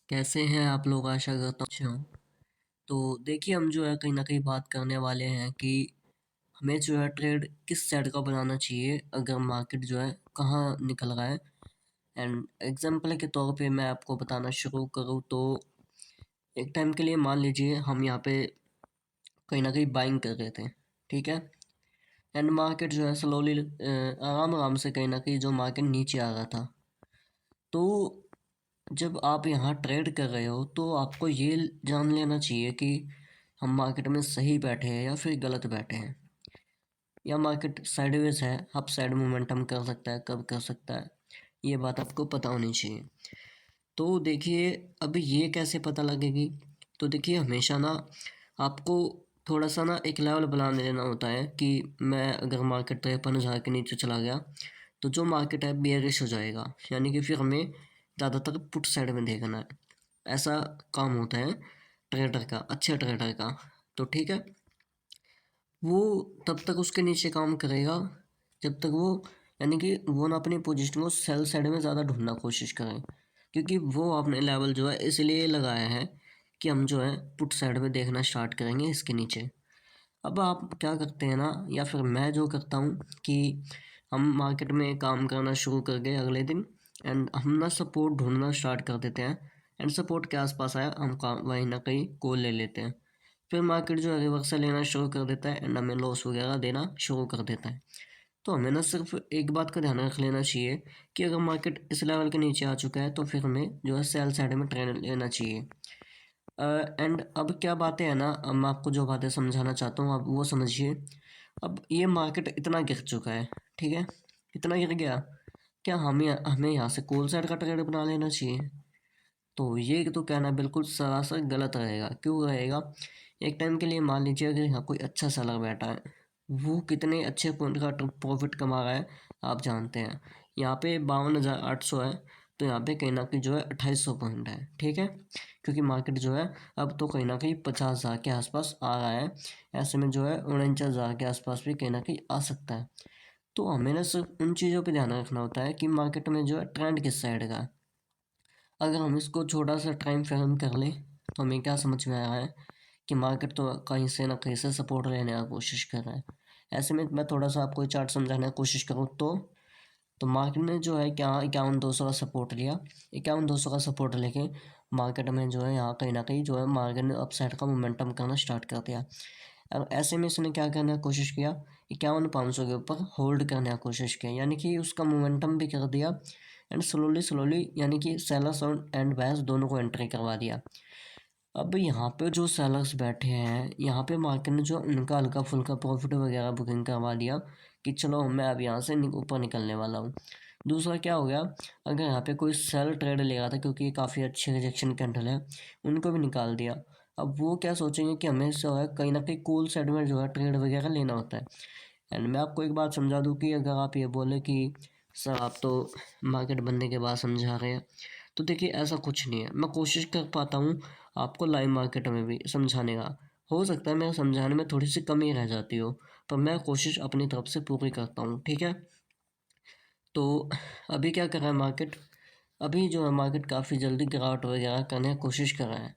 कैसे हैं आप लोग? आशा करता हूँ अच्छे हों। तो देखिए, हम जो है कहीं न कहीं बात करने वाले हैं कि हमें जो है ट्रेड किस साइड का बनाना चाहिए अगर मार्केट जो है कहाँ निकल रहा है। एंड एग्ज़ाम्पल के तौर पे मैं आपको बताना शुरू करूँ तो एक टाइम के लिए मान लीजिए हम यहाँ पे कहीं न कहीं बाइंग कर रहे थे, ठीक है? एंड मार्केट जो है स्लोली आराम-आराम से कहीं न कहीं जो मार्केट नीचे आ रहा था। तो जब आप यहाँ ट्रेड कर रहे हो तो आपको ये जान लेना चाहिए कि हम मार्केट में सही बैठे हैं या फिर गलत बैठे हैं, या मार्केट साइडवेज है, अप साइड मोमेंटम कर सकता है, कब कर सकता है, ये बात आपको पता होनी चाहिए। तो देखिए, अब ये कैसे पता लगेगी? तो देखिए, हमेशा ना आपको थोड़ा सा ना एक लेवल बना लेना होता है कि मैं अगर मार्केट 53,000 के नीचे चला गया तो जो मार्केट है बेयरिश हो जाएगा, यानी कि फिर हमें ज़्यादातर पुट साइड में देखना है। ऐसा काम होता है ट्रेडर का, अच्छे ट्रेडर का। तो ठीक है, वो तब तक उसके नीचे काम करेगा जब तक वो, यानी कि वो ना अपनी पोजीशन को सेल साइड में ज़्यादा ढूंढना कोशिश करें, क्योंकि वो आपने लेवल जो है इसलिए लगाया है कि हम जो है पुट साइड में देखना स्टार्ट करेंगे इसके नीचे। अब आप क्या करते हैं ना, या फिर मैं जो करता हूँ कि हम मार्केट में काम करना शुरू कर गए अगले दिन, एंड हम ना सपोर्ट ढूंढना स्टार्ट कर देते हैं। एंड सपोर्ट के आसपास आया, हम काम वहीं ना कहीं कॉल ले लेते हैं। फिर मार्केट जो है रिवर्सल लेना शुरू कर देता है एंड हमें लॉस वगैरह देना शुरू कर देता है। तो हमें ना सिर्फ एक बात का ध्यान रख लेना चाहिए कि अगर मार्केट इस लेवल के नीचे आ चुका है तो फिर हमें जो है सेल साइड में ट्रेड लेना चाहिए। एंड अब क्या बातें हैं ना, अब मैं आपको जो बातें समझाना चाहता हूँ आप वो समझिए। अब ये मार्केट इतना गिर चुका है, ठीक है, इतना गिर गया, क्या हमें यहाँ से कॉल साइड का ट्रेड बना लेना चाहिए? तो ये तो कहना बिल्कुल सरासर गलत रहेगा। क्यों रहेगा? एक टाइम के लिए मान लीजिए अगर यहाँ कोई अच्छा सेलर बैठा है, वो कितने अच्छे पॉइंट का प्रॉफिट कमा रहा है आप जानते हैं। यहाँ पे 52,800 है, तो यहाँ पे कहीं ना कहीं जो है 2800 पॉइंट है, ठीक है, क्योंकि मार्केट जो है अब तो कहीं ना कहीं 50,000 के आसपास आ रहा है। ऐसे में जो है 49,000 के आसपास भी कहीं ना कहीं आ सकता है। तो हमें ना सिर्फ उन चीज़ों पे ध्यान रखना होता है कि मार्केट में जो है ट्रेंड किस साइड का है। अगर हम इसको छोटा सा टाइम फ्रेम कर लें तो हमें क्या समझ में आया है कि मार्केट तो कहीं से ना कहीं से सपोर्ट लेने की कोशिश कर रहा है। ऐसे में मैं थोड़ा सा आपको चार्ट समझाने की कोशिश करूँ तो मार्केट ने जो है क्या 51,200 का सपोर्ट लिया। 51,200 का सपोर्ट लेके मार्केट में जो है यहाँ कहीं ना कहीं जो है मार्केट ने अपसाइड का मोमेंटम करना स्टार्ट कर दिया। अब ऐसे में इसने क्या करने की कोशिश किया, 51,500 के ऊपर होल्ड करने की कोशिश किया, यानी कि उसका मोमेंटम भी कर दिया। एंड स्लोली स्लोली यानी कि सेलर्स और एंड बायर्स दोनों को एंट्री करवा दिया। अब यहाँ पे जो सेलर्स बैठे हैं, यहाँ पे मार्केट ने जो उनका हल्का फुल्का प्रॉफिट वगैरह बुकिंग करवा दिया कि चलो मैं अब यहाँ से ऊपर निकलने वाला हूँ। दूसरा क्या हो गया, अगर यहाँ पे कोई सेल ट्रेड ले रहा था क्योंकि ये काफ़ी अच्छे रिजेक्शन कैंडल है, उनको भी निकाल दिया। अब वो क्या सोचेंगे कि हमें जो है कहीं ना कहीं कूल साइड में जो है ट्रेड वगैरह लेना होता है। एंड मैं आपको एक बात समझा दूँ कि अगर आप ये बोले कि सर आप तो मार्केट बनने के बाद समझा रहे हैं, तो देखिए ऐसा कुछ नहीं है। मैं कोशिश कर पाता हूँ आपको लाइव मार्केट में भी समझाने का। हो सकता है मेरे समझाने में थोड़ी सी कमी रह जाती हो, पर मैं कोशिश अपनी तरफ से पूरी करता हूँ, ठीक है। तो अभी क्या कर रहा है मार्केट? अभी जो है मार्केट काफ़ी जल्दी गिरावट वगैरह करने की कोशिश कर रहा है।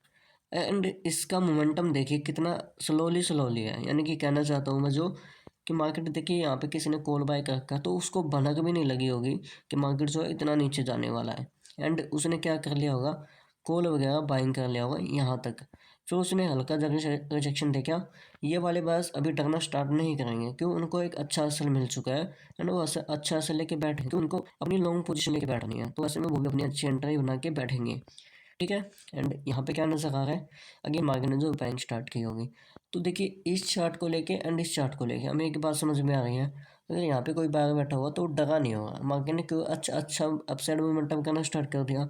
एंड इसका मोमेंटम देखिए कितना स्लोली स्लोली है, यानी कि कहना चाहता हूँ मैं जो कि मार्केट देखिए यहाँ पे किसी ने कॉल बाय कर रखा है तो उसको भनक भी नहीं लगी होगी कि मार्केट जो है इतना नीचे जाने वाला है। एंड उसने क्या कर लिया होगा, कॉल वगैरह बाइंग कर लिया होगा यहाँ तक। फिर उसने हल्का जगह रिजेक्शन देखा, ये वाले बस अभी डरना स्टार्ट नहीं करेंगे क्यों, उनको एक अच्छा असर मिल चुका है। एंड वो अच्छा असर लेके बैठे तो उनको अपनी लॉन्ग पोजीशन लेके बैठनी है, तो ऐसे में वो भी अपनी अच्छी एंट्री बना के बैठेंगे, ठीक है। एंड यहाँ पे क्या नजर आ रहा है, अगेन मार्केट ने जो बाइंग स्टार्ट की होगी। तो देखिए इस चार्ट को लेके एंड इस चार्ट को लेके हमें एक बात समझ में आ रही है, अगर यहाँ पे कोई बायर बैठा हुआ तो वो डरा नहीं होगा। मार्केट ने क्यों अच्छा अच्छा अपसाइड मोमेंटम करना स्टार्ट कर दिया,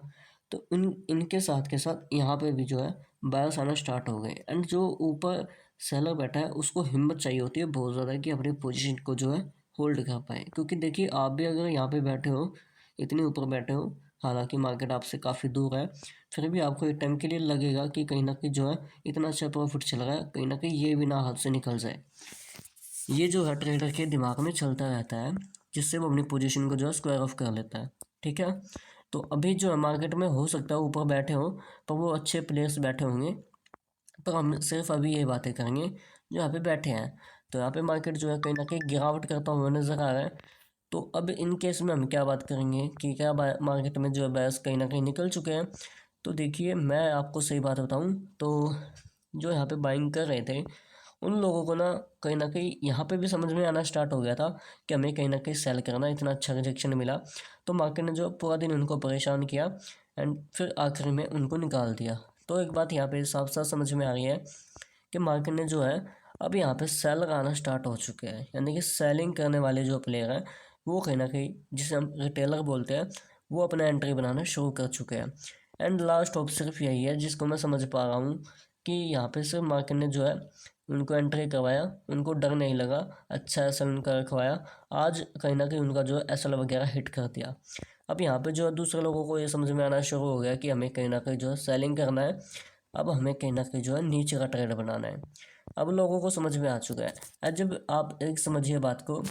तो इनके साथ के साथ यहाँ पे भी जो है बायर्स आना स्टार्ट हो गए। एंड जो ऊपर सेलर बैठा है उसको हिम्मत चाहिए होती है बहुत ज़्यादा कि अपनी पोजीशन को जो है होल्ड कर पाए, क्योंकि देखिए आप भी अगर यहाँ पे बैठे हो, इतने ऊपर बैठे हो, हालांकि मार्केट आपसे काफ़ी दूर है, फिर भी आपको एक टाइम के लिए लगेगा कि कहीं ना कहीं जो है इतना अच्छा प्रॉफिट चल रहा है, कहीं ना कहीं ये भी ना हाथ से निकल जाए। ये जो है ट्रेडर के दिमाग में चलता रहता है, जिससे वो अपनी पोजीशन को जो है स्क्वायर ऑफ कर लेता है, ठीक है। तो अभी जो है मार्केट में हो सकता है ऊपर बैठे हों, पर वो अच्छे प्लेयर्स बैठे होंगे। पर हम सिर्फ अभी ये बातें करेंगे जो यहाँ पे बैठे हैं। तो यहाँ पे मार्केट जो है कहीं ना कहीं गिरावट करता हुआ नजर आ रहा है। तो अब इन केस में हम क्या बात करेंगे कि क्या मार्केट में जो है बायर्स कहीं ना कहीं निकल चुके हैं। तो देखिए, मैं आपको सही बात बताऊं तो जो यहाँ पे बाइंग कर रहे थे उन लोगों को ना कहीं यहाँ पे भी समझ में आना स्टार्ट हो गया था कि हमें कहीं ना कहीं सेल करना, इतना अच्छा रिजेक्शन मिला। तो मार्केट ने जो पूरा दिन उनको परेशान किया एंड फिर आखिर में उनको निकाल दिया। तो एक बात यहाँ पे साफ साफ समझ में आ रही है कि मार्केट ने जो है अब यहाँ पे सेल लगाना स्टार्ट हो चुके हैं, यानी कि सेलिंग करने वाले जो प्लेयर हैं वो कहीं ना कहीं, जिसे हम रिटेलर बोलते हैं, वो अपना एंट्री बनाना शुरू कर चुके हैं। एंड लास्ट होप सिर्फ यही है जिसको मैं समझ पा रहा हूँ कि यहाँ पे सिर्फ मार्केट ने जो है उनको एंट्री करवाया, उनको डर नहीं लगा, अच्छा एसल उनका रखवाया, आज कहीं ना कहीं उनका जो है एसल वगैरह हिट कर दिया। अब यहाँ पे जो है दूसरे लोगों को ये समझ में आना शुरू हो गया कि हमें कहीं ना कहीं जो है सेलिंग करना है, अब हमें कहीं ना कहीं जो है नीचे का ट्रेड बनाना है। अब लोगों को समझ में आ चुका है। जब आप एक समझिए बात को,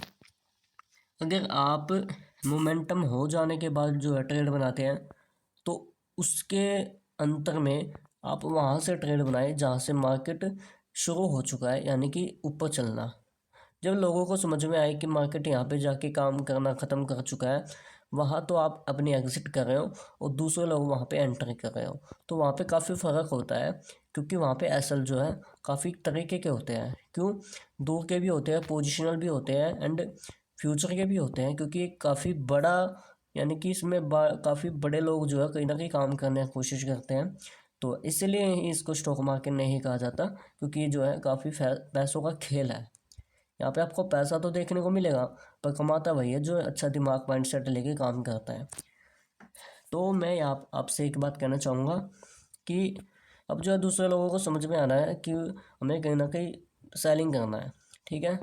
अगर आप मोमेंटम हो जाने के बाद जो है ट्रेड बनाते हैं तो उसके अंतर में आप वहाँ से ट्रेड बनाए जहाँ से मार्केट शुरू हो चुका है, यानी कि ऊपर चलना। जब लोगों को समझ में आए कि मार्केट यहाँ पे जाके काम करना ख़त्म कर चुका है, वहाँ तो आप अपनी एग्जिट कर रहे हो और दूसरे लोग वहाँ पे एंट्री कर रहे हो, तो वहाँ पे काफ़ी फ़र्क होता है। क्योंकि वहाँ पे एसल जो है काफ़ी तरीके के होते हैं। क्यों? दूर के भी होते हैं, पोजिशनल भी होते हैं एंड फ्यूचर के भी होते हैं, क्योंकि काफ़ी बड़ा, यानी कि इसमें काफ़ी बड़े लोग जो है कहीं ना कहीं काम करने की कोशिश करते हैं। तो इसलिए ही इसको स्टॉक मार्केट नहीं कहा जाता, क्योंकि ये जो है काफ़ी पैसों का खेल है। यहाँ पे आपको पैसा तो देखने को मिलेगा, पर कमाता वही है जो अच्छा दिमाग माइंड सेट लेके काम करता है। तो मैं आपसे एक बात कहना चाहूँगा कि अब जो है दूसरे लोगों को समझ में आना है कि हमें कहीं ना कहीं सेलिंग करना है। ठीक है,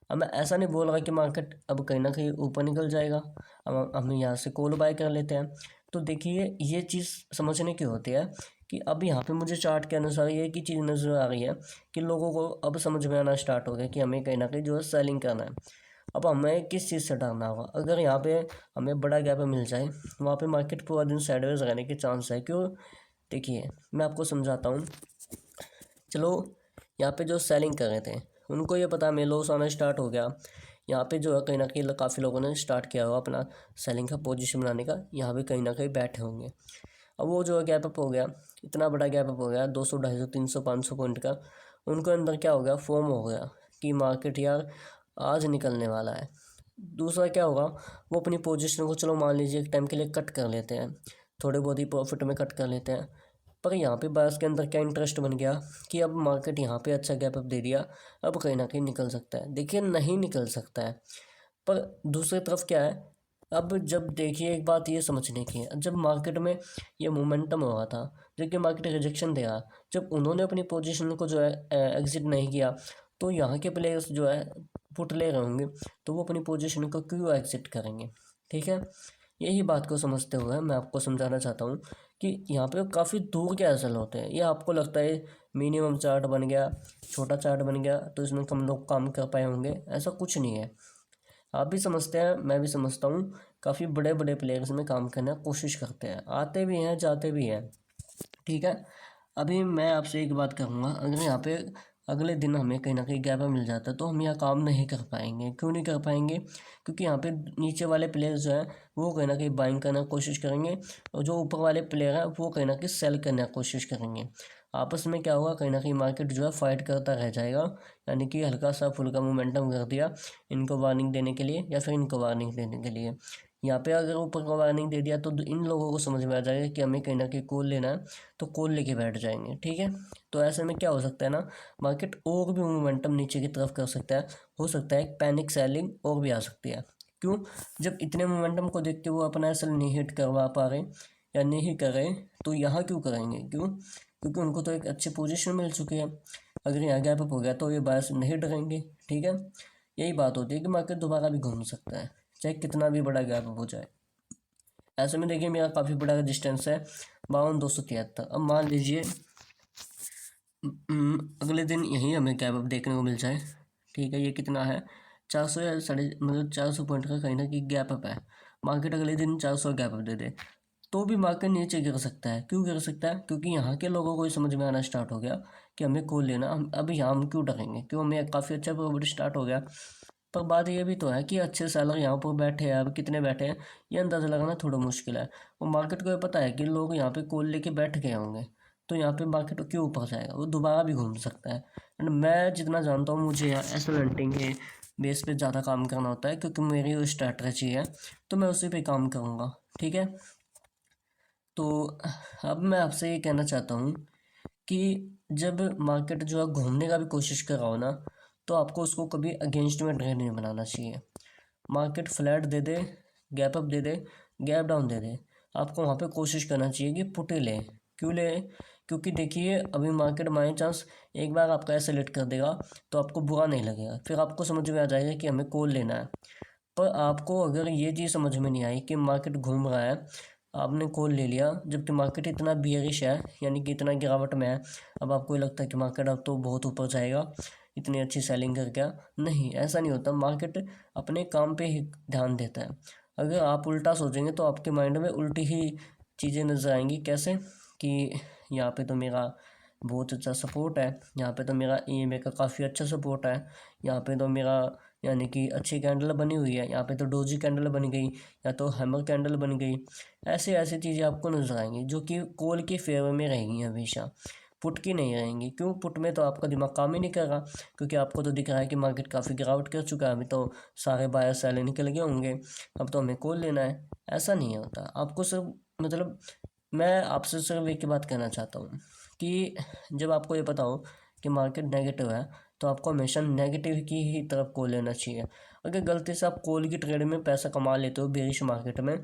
अब मैं ऐसा नहीं बोल रहा कि मार्केट अब कहीं ना कहीं ऊपर निकल जाएगा, अब हम यहाँ से कॉल बाय कर लेते हैं। तो देखिए, ये चीज़ समझने की होती है कि अब यहाँ पे मुझे चार्ट के अनुसार ये एक ही चीज़ नज़र आ रही है कि लोगों को अब समझ में आना स्टार्ट हो गया कि हमें कहीं ना कहीं जो है सेलिंग करना है। अब हमें किस चीज़ से डरना होगा? अगर यहाँ पे हमें बड़ा गैप मिल जाए, वहाँ पे मार्केट पूरा दिन साइडवेज रहने के चांस है। क्यों? देखिए, मैं आपको समझाता हूँ। चलो, यहाँ पे जो सेलिंग कर रहे थे उनको ये पता हमें लॉस आना स्टार्ट हो गया। यहाँ पे जो है कहीं ना कहीं काफ़ी लोगों ने स्टार्ट किया होगा अपना सेलिंग का पोजीशन बनाने का, यहाँ पे कहीं ना कहीं बैठे होंगे। अब वो जो है गैप अप हो गया, इतना बड़ा गैप अप हो गया 200 250 300 500 पॉइंट का। उनको अंदर क्या हो गया, फॉर्म हो गया कि मार्केट यार आज निकलने वाला है। दूसरा क्या होगा, वो अपनी पोजीशन को चलो मान लीजिए एक टाइम के लिए कट कर लेते हैं, थोड़े बहुत ही प्रॉफिट में कट कर लेते हैं। पर यहाँ पे बायर्स के अंदर क्या इंटरेस्ट बन गया कि अब मार्केट यहाँ पे अच्छा गैप अप दे दिया, अब कहीं ना कहीं निकल सकता है। देखिए, नहीं निकल सकता है, पर दूसरी तरफ क्या है, अब जब देखिए एक बात ये समझने की है, जब मार्केट में ये मोमेंटम हो रहा था, जबकि मार्केट रिजेक्शन दे रहा, जब उन्होंने अपनी पोजीशन को जो है एग्जिट नहीं किया, तो यहाँ के प्लेयर्स जो है पुट ले रहे होंगे, तो वो अपनी पोजीशन को क्यों एग्जिट करेंगे? ठीक है, यही बात को समझते हुए मैं आपको समझाना चाहता हूँ कि यहाँ पे काफ़ी दूर के एसल होते हैं। ये आपको लगता है मिनिमम चार्ट बन गया, छोटा चार्ट बन गया तो इसमें कम लोग काम कर पाए होंगे, ऐसा कुछ नहीं है। आप भी समझते हैं, मैं भी समझता हूँ, काफ़ी बड़े बड़े प्लेयर्स में काम करने की कोशिश करते हैं, आते भी हैं जाते भी हैं। ठीक है, अभी मैं आपसे एक बात कहूँगा, अगर यहाँ पे अगले दिन हमें कहीं ना कहीं गैप मिल जाता है तो हम यहाँ काम नहीं कर पाएंगे। क्यों नहीं कर पाएंगे? क्योंकि यहाँ पे नीचे वाले प्लेयर्स जो हैं वो कहीं ना कहीं बाइंग करने की कोशिश करेंगे, और जो ऊपर वाले प्लेयर हैं वो कहीं ना कहीं सेल करने की कोशिश करेंगे। आपस में क्या होगा, कहीं ना कहीं मार्केट जो है फाइट करता रह जाएगा, यानी कि हल्का सा फुल्का मोमेंटम कर दिया इनको वार्निंग देने के लिए या फिर इनको वार्निंग देने के लिए। यहाँ पे अगर ऊपर को वार्निंग दे दिया तो इन लोगों को समझ में आ जाएगा कि हमें कहीं ना कहीं कॉल लेना है, तो कॉल लेके बैठ जाएंगे। ठीक है, तो ऐसे में क्या हो सकता है ना, मार्केट और भी मोमेंटम नीचे की तरफ कर सकता है, हो सकता है पैनिक सेलिंग और भी आ सकती है। क्यों? जब इतने मोमेंटम को देख के वो अपना एसल नहीं हिट करवा पा रहे या नहीं कर रहे, तो यहाँ क्यों करेंगे? क्यों? क्योंकि उनको तो एक अच्छी पोजीशन मिल चुकी है। अगर यहाँ गैप अप हो गया तो ये बायर्स नहीं डरेंगे। ठीक है, यही बात होती है कि मार्केट दोबारा भी घूम सकता है चाहे कितना भी बड़ा गैप अप हो जाए। ऐसे में देखिए, मेरा काफ़ी बड़ा डिस्टेंस है 52,273। अब मान लीजिए अगले दिन यहीं हमें गैप अप देखने को मिल जाए। ठीक है, ये कितना है, 400 या साढ़े मतलब 400 पॉइंट का कहीं ना कहीं गैप अप है। मार्केट अगले दिन 400 गैप अप दे दे, तो भी मार्केट नीचे गिर सकता है। क्यों गिर सकता है? क्योंकि यहाँ के लोगों को ये समझ में आना स्टार्ट हो गया कि हमें कॉल लेना, हम अब यहाँ हम क्यों डरेंगे, क्यों, हमें काफ़ी अच्छा प्रॉफिट स्टार्ट हो गया। पर बात ये भी तो है कि अच्छे सेलर यहाँ पर बैठे हैं, अब कितने बैठे हैं ये अंदाज़ा लगाना थोड़ा मुश्किल है। वो मार्केट को ये पता है कि लोग यहाँ पे कॉल लेके बैठ गए होंगे, तो यहाँ पे मार्केट क्यों ऊपर जाएगा, वो दोबारा भी घूम सकता है। एंड मैं जितना जानता हूँ, मुझे यहाँ एस हंटिंग के बेस पे ज़्यादा काम करना होता है, क्योंकि मेरी वो स्ट्रैटेजी है, तो मैं उसी पे काम करूँगा। ठीक है, तो अब मैं आपसे ये कहना चाहता हूँ कि जब मार्केट जो है घूमने का भी कोशिश कर रहा हो ना, तो आपको उसको कभी अगेंस्ट में ट्रेड नहीं बनाना चाहिए। मार्केट फ्लैट दे दे, गैप अप दे दे, गैप डाउन दे दे, आपको वहाँ पे कोशिश करना चाहिए कि पुट ही लें। क्यों लें? क्योंकि देखिए अभी मार्केट बाई चांस एक बार आपका ऐसे सेलेक्ट कर देगा तो आपको बुरा नहीं लगेगा, फिर आपको समझ में आ जाएगा कि हमें कॉल लेना है। पर आपको अगर ये चीज़ समझ में नहीं आई कि मार्केट घूम रहा है, आपने कॉल ले लिया जबकि मार्केट इतना बियरिश है, यानी कि इतना गिरावट में है, अब आपको ये लगता है कि मार्केट अब तो बहुत ऊपर जाएगा इतनी अच्छी सेलिंग कर क्या, नहीं ऐसा नहीं होता। मार्केट अपने काम पे ही ध्यान देता है। अगर आप उल्टा सोचेंगे तो आपके माइंड में उल्टी ही चीज़ें नजर आएंगी। कैसे? कि यहाँ पे तो मेरा बहुत अच्छा सपोर्ट है, यहाँ पे तो मेरा ईएमए का काफ़ी अच्छा सपोर्ट है, यहाँ पे तो मेरा यानी कि अच्छी कैंडल बनी हुई है, यहाँ पे तो डोजी कैंडल बन गई, या तो हैमर कैंडल बन गई। ऐसे ऐसी चीज़ें आपको नजर आएंगी जो कि कॉल के फेवर में रहेंगी हमेशा, पुट की नहीं रहेंगी। क्यों? पुट में तो आपका दिमाग काम ही नहीं कर रहा, क्योंकि आपको तो दिख रहा है कि मार्केट काफ़ी गिरावट कर चुका है, अभी तो सारे बायर सेलर निकल गए होंगे, अब तो हमें कॉल लेना है। ऐसा नहीं होता। आपको सिर्फ मतलब मैं आपसे सिर्फ एक ही बात कहना चाहता हूँ कि जब आपको ये पता हो कि मार्केट नेगेटिव है, तो आपको हमेशा नेगेटिव की ही तरफ कॉल लेना चाहिए। अगर गलती से आप कॉल की ट्रेड में पैसा कमा लेते हो बेरिश मार्केट में,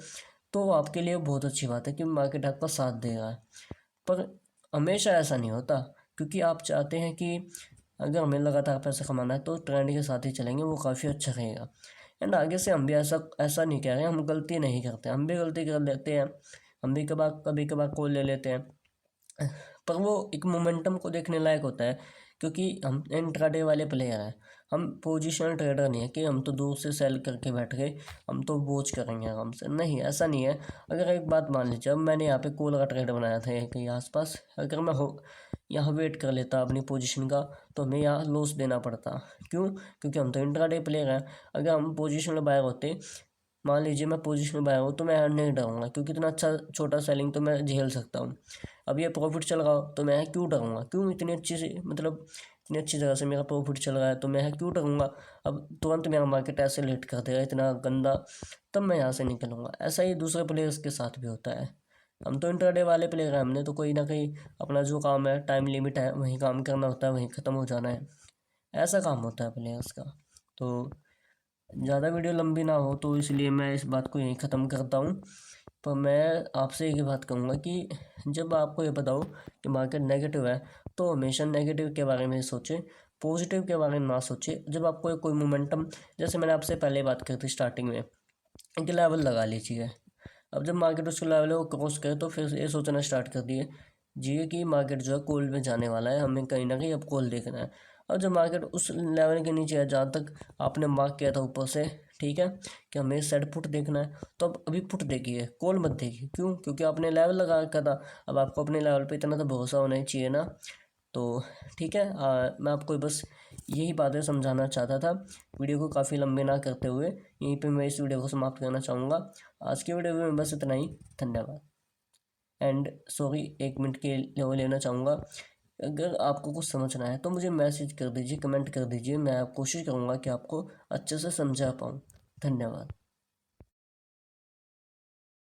तो आपके लिए बहुत अच्छी बात है कि मार्केट आपका साथ दे रहा है। पर हमेशा ऐसा नहीं होता, क्योंकि आप चाहते हैं कि अगर हमें लगातार पैसा कमाना है तो ट्रेंड के साथ ही चलेंगे, वो काफ़ी अच्छा रहेगा। एंड आगे से हम भी ऐसा ऐसा नहीं कह रहे हैं, हम गलती नहीं करते, हम भी गलती कर लेते हैं, हम भी कभी कभार कॉल ले लेते हैं। पर वो एक मोमेंटम को देखने लायक होता है, क्योंकि हम इंट्राडे वाले प्लेयर हैं, हम पोजिशनल ट्रेडर नहीं है कि हम तो दूर से सेल करके बैठ गए, हम तो वॉच करेंगे आराम से, नहीं ऐसा नहीं है। अगर एक बात मान लीजिए, अब मैंने यहाँ पे कॉल का ट्रेड बनाया था कहीं आसपास, अगर मैं हो यहाँ वेट कर लेता अपनी पोजीशन का, तो हमें यहाँ लॉस देना पड़ता। क्यों? क्योंकि हम तो इंट्राडे प्लेयर हैं। अगर हम पोजिशनल बायर होते, मान लीजिए मैं पोजीशन में आया हूँ, तो मैं नहीं डरूंगा, क्योंकि इतना अच्छा छोटा सेलिंग तो मैं झेल सकता हूँ। अब ये प्रॉफिट चल रहा हो तो मैं क्यों डरूंगा? क्यों? इतनी अच्छी से मतलब इतनी अच्छी जगह से मेरा प्रॉफिट चल रहा है तो मैं क्यों डरूंगा? अब तुरंत मेरा मार्केट ऐसे लेट कर देगा इतना गंदा, तब मैं यहाँ से निकलूंगा। ऐसा ही दूसरे प्लेयर्स के साथ भी होता है। हम तो इंटरडे वाले प्लेयर हैं, हमने तो कोई ना कहीं अपना जो काम है, टाइम लिमिट है, वहीं काम करना होता है, वहीं ख़त्म हो जाना है। ऐसा काम होता है प्लेयर्स का। तो ज़्यादा वीडियो लंबी ना हो तो इसलिए मैं इस बात को यहीं ख़त्म करता हूँ। पर मैं आपसे एक ही बात कहूँगा कि जब आपको ये पता हो कि मार्केट नेगेटिव है, तो हमेशा नेगेटिव के बारे में सोचें, पॉजिटिव के बारे में ना सोचें। जब आपको कोई मोमेंटम, जैसे मैंने आपसे पहले बात की थी स्टार्टिंग में, एक लेवल लगा लीजिए। अब जब मार्केट उसके लेवल को क्रॉस करे तो फिर ये सोचना स्टार्ट कर दिए जी कि मार्केट जो है कॉल में जाने वाला है, हमें कहीं ना कहीं अब कॉल देखना है। और जब मार्केट उस लेवल के नीचे है जहाँ तक आपने मार्क किया था ऊपर से, ठीक है, कि हमें सेट पुट देखना है, तो अब अभी पुट देखिए, कॉल मत देखिए। क्यों? क्योंकि आपने लेवल लगा रखा था। अब आपको अपने लेवल पे इतना तो भरोसा होना ही चाहिए ना। तो ठीक है, मैं आपको बस यही बातें समझाना चाहता था, वीडियो को काफ़ी लंबे ना करते हुए यहीं पे मैं इस वीडियो को समाप्त करना चाहूँगा। आज की वीडियो में बस इतना ही। धन्यवाद। एंड सॉरी, 1 मिनट के लिए वो लेना चाहूँगा, अगर आपको कुछ समझना है तो मुझे मैसेज कर दीजिए, कमेंट कर दीजिए, मैं कोशिश करूँगा कि आपको अच्छे से समझा पाऊँ। धन्यवाद।